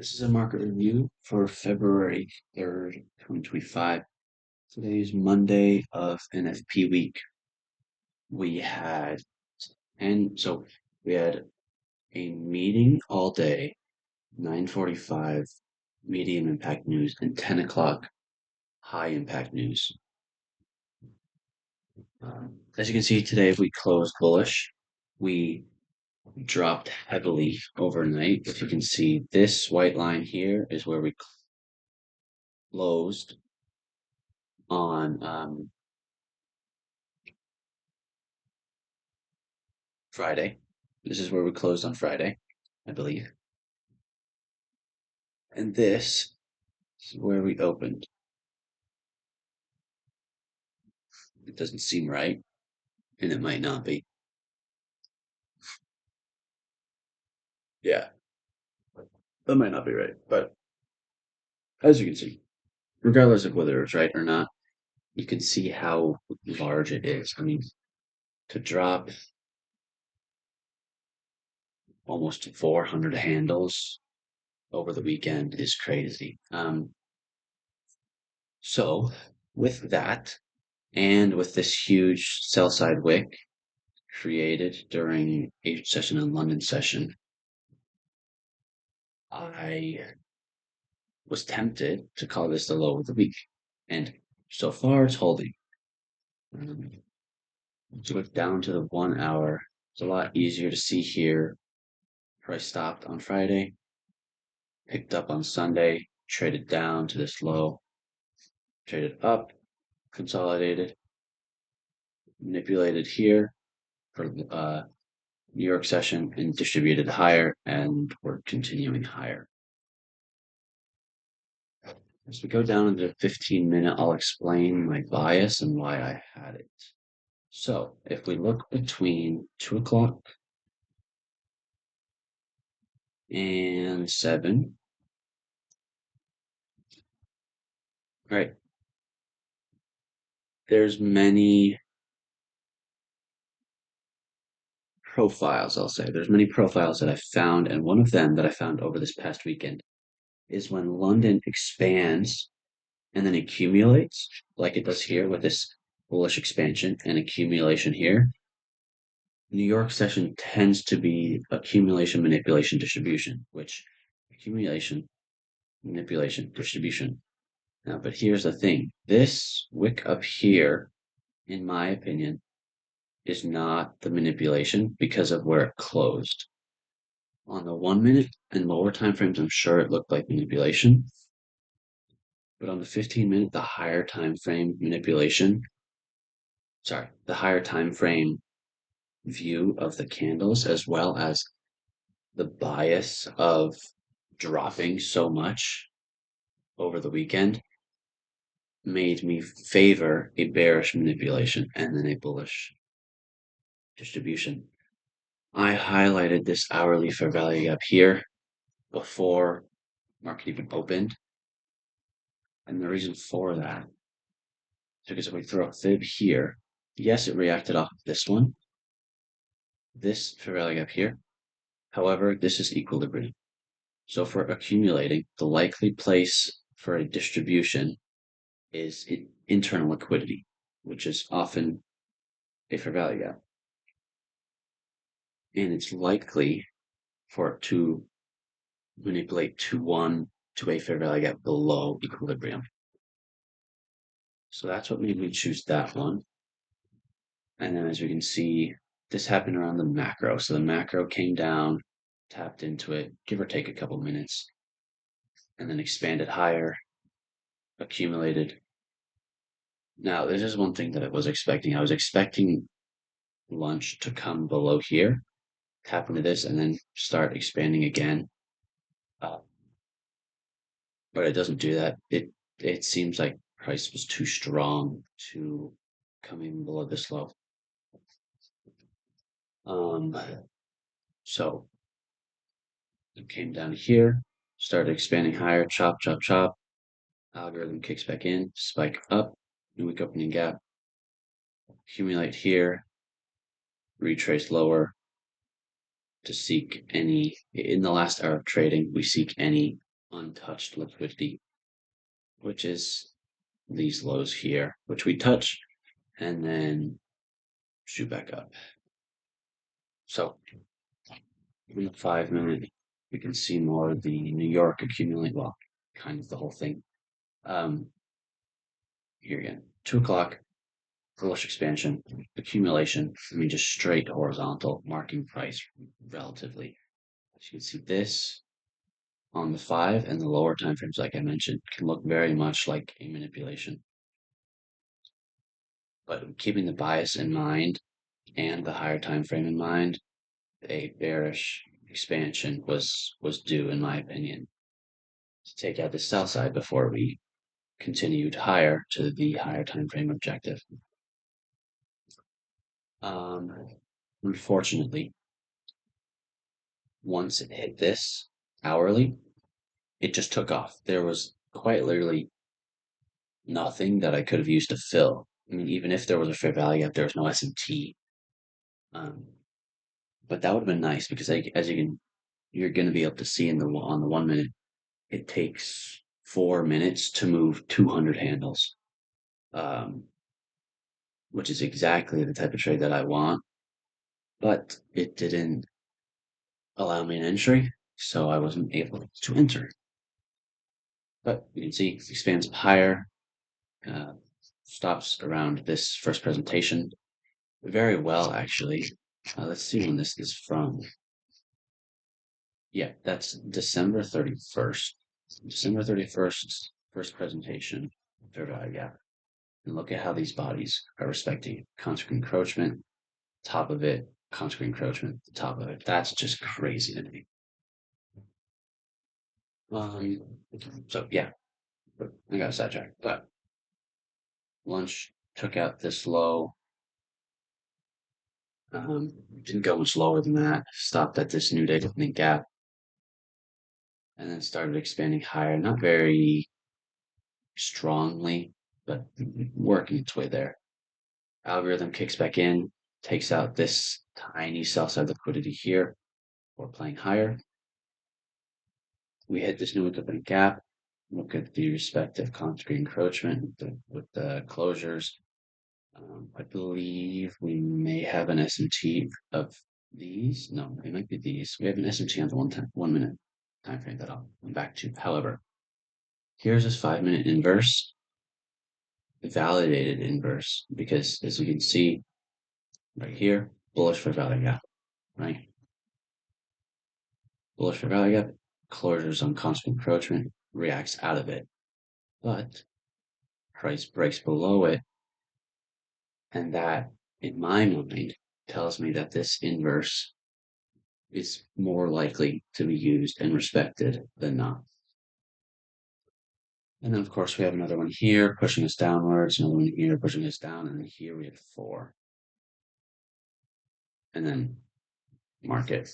This is a market review for February 3rd, 2025. Today is Monday of NFP week. We had we had a meeting all day, 9:45 medium impact news and 10 o'clock high impact news. As you can see today, we closed bullish. We dropped heavily overnight. If you can see, this white line here is where we closed on Friday. This is where we closed on Friday, I believe. And this is where we opened. It doesn't seem right, and it might not be. Yeah, that might not be right. But as you can see, regardless of whether it's right or not, you can see how large it is. I mean, to drop almost 400 handles over the weekend is crazy. So with that, and with this huge sell side wick created during Asian session and London session, I was tempted to call this the low of the week, and so far it's holding. To go down to the 1 hour, it's a lot easier to see here. Price stopped on Friday, picked up on Sunday, traded down to this low, traded up, consolidated, manipulated here for New York session and distributed higher, and we're continuing higher. As we go down into the 15-minute, I'll explain my bias and why I had it. So if we look between 2 o'clock and 7, right, there's many profiles, I'll say. There's many profiles that I found, and one of them that I found over this past weekend is when London expands and then accumulates, like it does here with this bullish expansion and accumulation here. New York session tends to be accumulation, manipulation, distribution, which accumulation, manipulation, distribution. Now, but here's the thing. This wick up here, in my opinion, is not the manipulation because of where it closed. On the 1 minute and lower time frames, I'm sure it looked like manipulation. But on the 15-minute, the higher time frame manipulation, the higher time frame view of the candles, as well as the bias of dropping so much over the weekend, made me favor a bearish manipulation and then a bullish distribution. I highlighted this hourly fair value gap here before market even opened. And the reason for that is because if we throw a fib here, yes, it reacted off of this one, this fair value gap here. However, this is equilibrium. So for accumulating, the likely place for a distribution is internal liquidity, which is often a fair value gap. And it's likely for it to manipulate to a fair value gap below equilibrium. So that's what made me choose that one. And then as we can see, this happened around the macro. So the macro came down, tapped into it, give or take a couple minutes, and then expanded higher, accumulated. Now, this is one thing that I was expecting. I was expecting lunch to come below here, tap into this, and then start expanding again. But it doesn't do that. It seems like price was too strong to come in below this low. So it came down here, started expanding higher, chop, chop, chop. Algorithm kicks back in, spike up, new week opening gap, accumulate here, retrace lower to seek any, in the last hour of trading, we seek any untouched liquidity, which is these lows here, which we touch and then shoot back up. So in the 5 minute, we can see more of the New York accumulate, well, kind of the whole thing. Here again, 2 o'clock, bullish expansion, accumulation, I mean, just straight horizontal, marking price relatively. As you can see, this on the 5 and the lower time frames, like I mentioned, can look very much like a manipulation. But keeping the bias in mind and the higher time frame in mind, a bearish expansion was due, in my opinion, to take out the sell side before we continued higher to the higher time frame objective. Unfortunately, once it hit this hourly, it just took off. There was quite literally nothing that I could have used to fill. I mean, even if there was a fair value gap, there was no S&T. But that would have been nice because, as you're going to be able to see on the 1 minute, it takes 4 minutes to move 200 handles, which is exactly the type of trade that I want. But it didn't allow me an entry, so I wasn't able to enter. But you can see it expands higher, stops around this first presentation very well, actually. Let's see when this is from. Yeah, that's December 31st. December 31st, first presentation, fair value gap. And look at how these bodies are respecting concentric encroachment, top of it, concentric encroachment, the top of it. That's just crazy to me. So yeah, I got sidetracked, but lunch took out this low. Didn't go much lower than that. Stopped at this new day opening gap, and then started expanding higher. Not very strongly, but working its way there. Algorithm kicks back in, takes out this tiny sell side liquidity here. We're playing higher. We hit this new opening gap. Look at the respective concentric encroachment with the closures. I believe we may have an SMT of these. No, it might be these. We have an SMT on the 1 minute time frame that I'll come back to. However, here's this 5 minute inverse, validated inverse, because as you can see right here, bullish for value gap, right? Bullish for value gap, closures on constant encroachment, reacts out of it, but price breaks below it, and that, in my mind, tells me that this inverse is more likely to be used and respected than not. And then, of course, we have another one here pushing us downwards, another one here pushing us down, and then here we have 4. And then market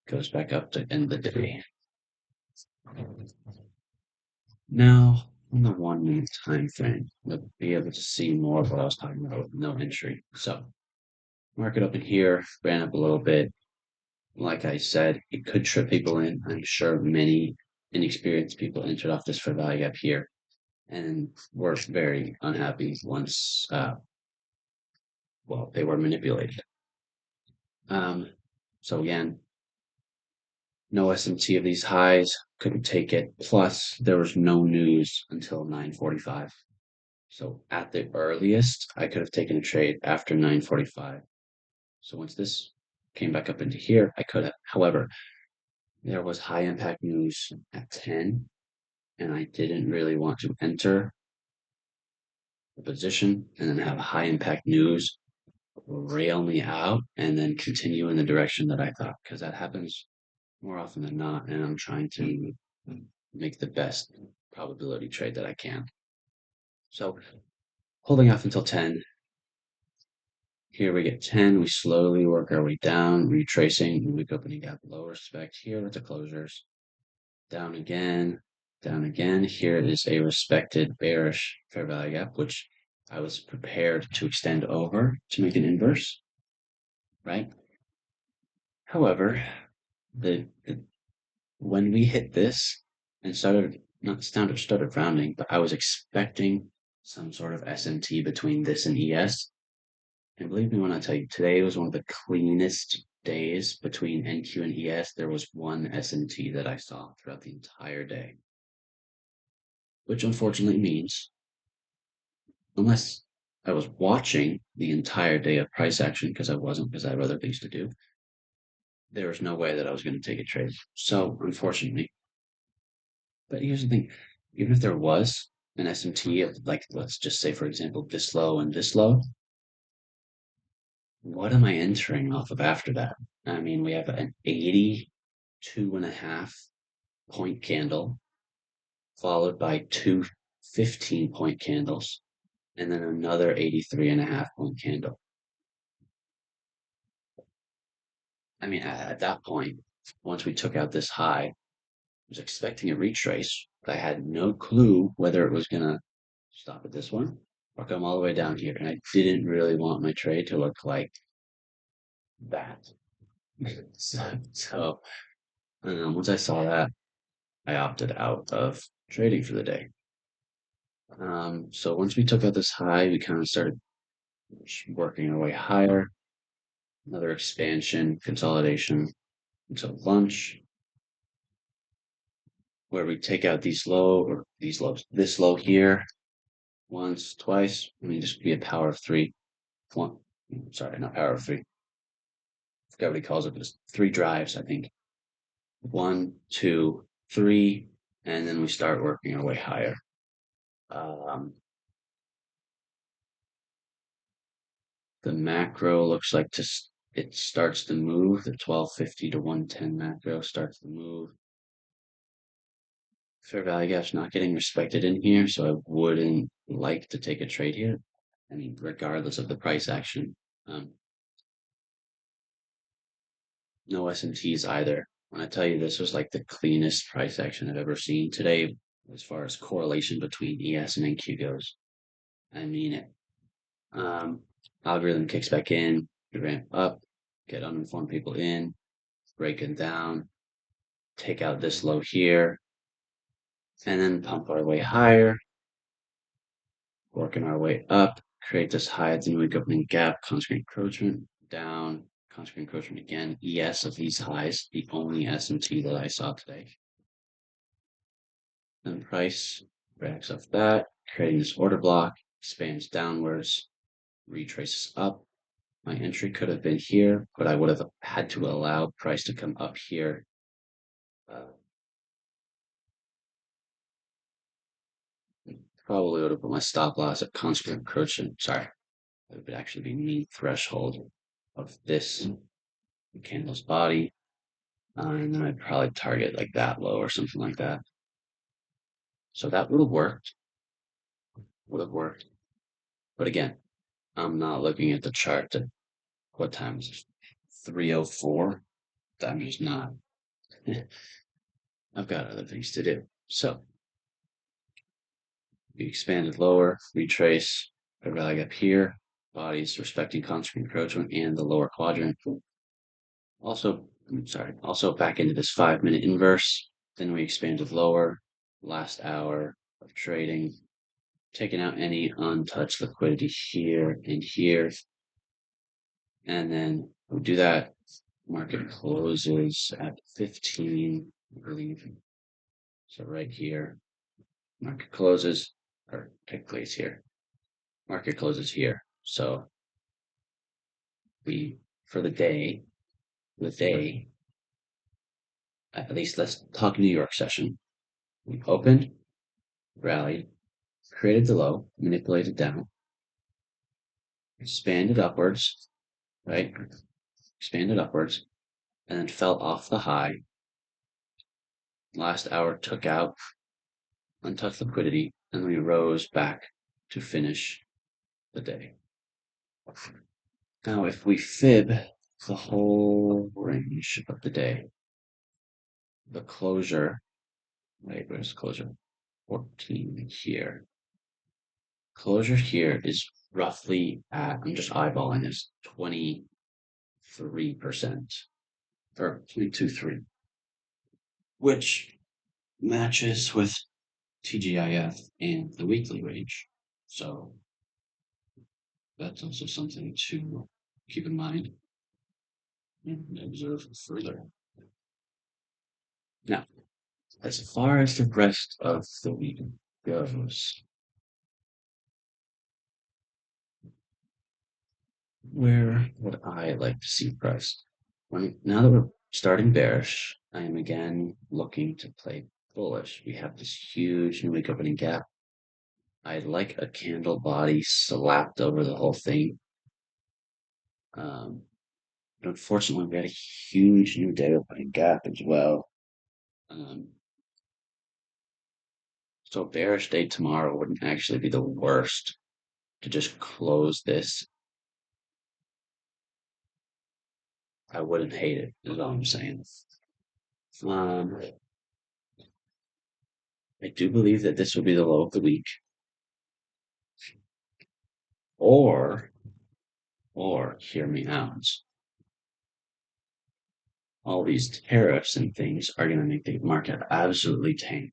goes back up to end the day. Now, on the 1 minute time frame, we'll be able to see more of what I was talking about with no entry. So, market up in here, ran up a little bit. Like I said, it could trip people in. I'm sure many inexperienced people entered off this for value gap here and were very unhappy once, they were manipulated. So again, no SMT of these highs, couldn't take it. Plus, there was no news until 9:45. So at the earliest, I could have taken a trade after 9:45. So once this came back up into here, I could have. However, there was high impact news at 10, and I didn't really want to enter the position and then have high impact news rail me out and then continue in the direction that I thought, because that happens more often than not, and I'm trying to make the best probability trade that I can. So holding off until 10. Here we get 10, we slowly work our way down, retracing, weak opening gap, low respect here with the closures. Down again, down again. Here is a respected bearish fair value gap, which I was prepared to extend over to make an inverse, right? However, when we hit this, and started not started rounding, but I was expecting some sort of SMT between this and ES. And believe me when I tell you, today was one of the cleanest days between NQ and ES. There was one SMT that I saw throughout the entire day, which unfortunately means unless I was watching the entire day of price action because I wasn't, because I have other things to do, there was no way that I was going to take a trade. So unfortunately, but here's the thing, even if there was an SMT of like, let's just say, for example, this low and this low, what am I entering off of after that? I mean, we have an 82.5 point candle followed by two 15 point candles and then another 83.5 point candle. I mean, at that point, once we took out this high, I was expecting a retrace, but I had no clue whether it was going to stop at this one or come all the way down here. And I didn't really want my trade to look like that. So once I saw that, I opted out of trading for the day. So once we took out this high, we kind of started working our way higher. Another expansion, consolidation until lunch, where we take out these low or these lows, this low here, once, twice. I mean, just be a power of three. One, sorry, not power of three. I forgot what he calls it, but it's three drives, I think. One, two, three, and then we start working our way higher. Um, the macro looks like it starts to move. The 1250 to 110 macro starts to move. Fair value gap's not getting respected in here, so I wouldn't like to take a trade here. I mean, regardless of the price action. No SMTs either. When I tell you this was like the cleanest price action I've ever seen today, as far as correlation between ES and NQ goes. I mean it. Algorithm kicks back in, we ramp up, get uninformed people in, break it down, take out this low here, and then pump our way higher, working our way up, create this high at the new week opening gap, constant encroachment, down, constant encroachment again, ES of these highs, the only SMT that I saw today. Then price backs off that, creating this order block, expands downwards, retraces up. My entry could have been here, but I would have had to allow price to come up here. Probably would have put my stop loss at constant encroachment. Sorry, it would actually be mean threshold of this candle's body. And then I'd probably target like that low or something like that. So that would have worked. Would have worked. But again, I'm not looking at the chart at what time is it? 3:04. I'm just not. I've got other things to do. So we expanded lower, retrace, a rally up here, bodies respecting constant encroachment and the lower quadrant. Also, also back into this 5-minute inverse. Then we expanded lower, last hour of trading, taking out any untouched liquidity here and here. And then we'll do that. Market closes at 15, I believe. So right here, market closes, or technically it's here. Market closes here. So for the day, at least let's talk New York session. We opened, rallied, created the low, manipulated down, expanded upwards, right? Expanded upwards, and then fell off the high. Last hour took out untouched liquidity, and we rose back to finish the day. Now, if we fib the whole range of the day, the closure, wait, where's closure? 14 here. Closure here is roughly at, I'm just eyeballing this, 23%, or 22.3, which matches with TGIF and the weekly range. So that's also something to keep in mind and observe further. Now, as far as the rest of the week goes, where would I like to see price? Now that we're starting bearish, I am again looking to play bullish. We have this huge new week opening gap. I like a candle body slapped over the whole thing. Um, but unfortunately, we had a huge new day opening gap as well. Um, so a bearish day tomorrow wouldn't actually be the worst to just close this. I wouldn't hate it, is all I'm saying. Um, I do believe that this will be the low of the week, or hear me out. All these tariffs and things are going to make the market absolutely tank.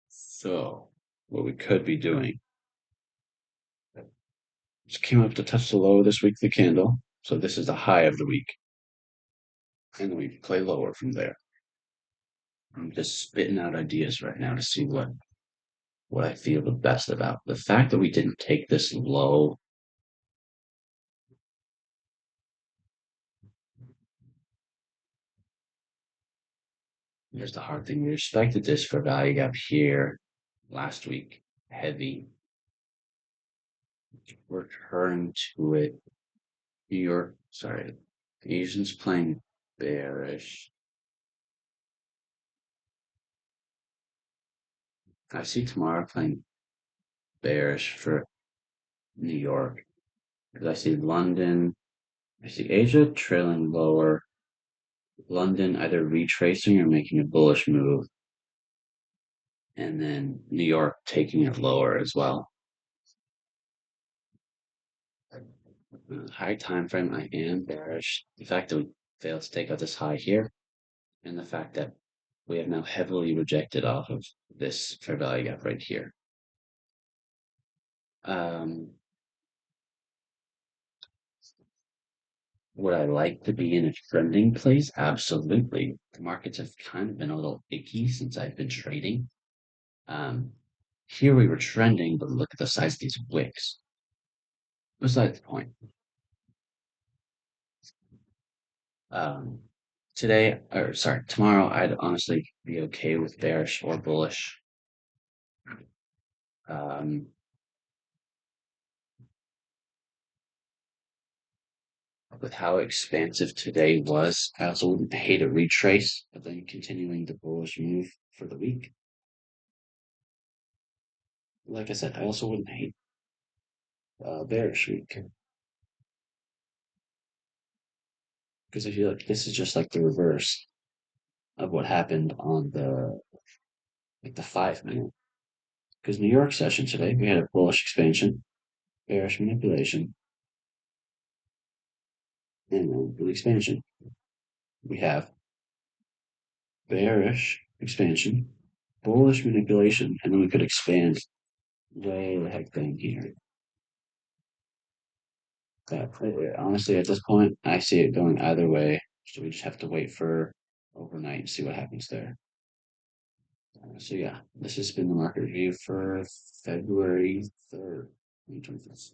So, what we could be doing just came up to touch the low this week, the candle. So this is the high of the week, and then we play lower from there. I'm just spitting out ideas right now to see what I feel the best about. The fact that we didn't take this low, here's the hard thing. We respected this for value gap here last week, heavy. Return to it. New York, sorry, Asians playing bearish. I see tomorrow playing bearish for New York because I see London, I see Asia trailing lower, London either retracing or making a bullish move, and then New York taking it lower as well. High time frame, I am bearish. The fact that we failed to take out this high here, and the fact that we have now heavily rejected off of this fair value gap right here. Um, Would I like to be in a trending place? Absolutely. The markets have kind of been a little icky since I've been trading. Um, Here we were trending, but look at the size of these wicks. Besides the point. Um, Today, or sorry, tomorrow, I'd honestly be okay with bearish or bullish. Um, with how expansive today was, I also wouldn't hate a retrace, but then continuing the bullish move for the week. Like I said, I also wouldn't hate bearish week because I feel like this is just like the reverse of what happened on the 5 minute. Because New York session today, we had a bullish expansion, bearish manipulation, and then an expansion. We have bearish expansion, bullish manipulation, and then we could expand way the heck down here. But honestly, at this point, I see it going either way. So we just have to wait for overnight and see what happens there. So yeah, this has been the market review for February 3rd, 2025.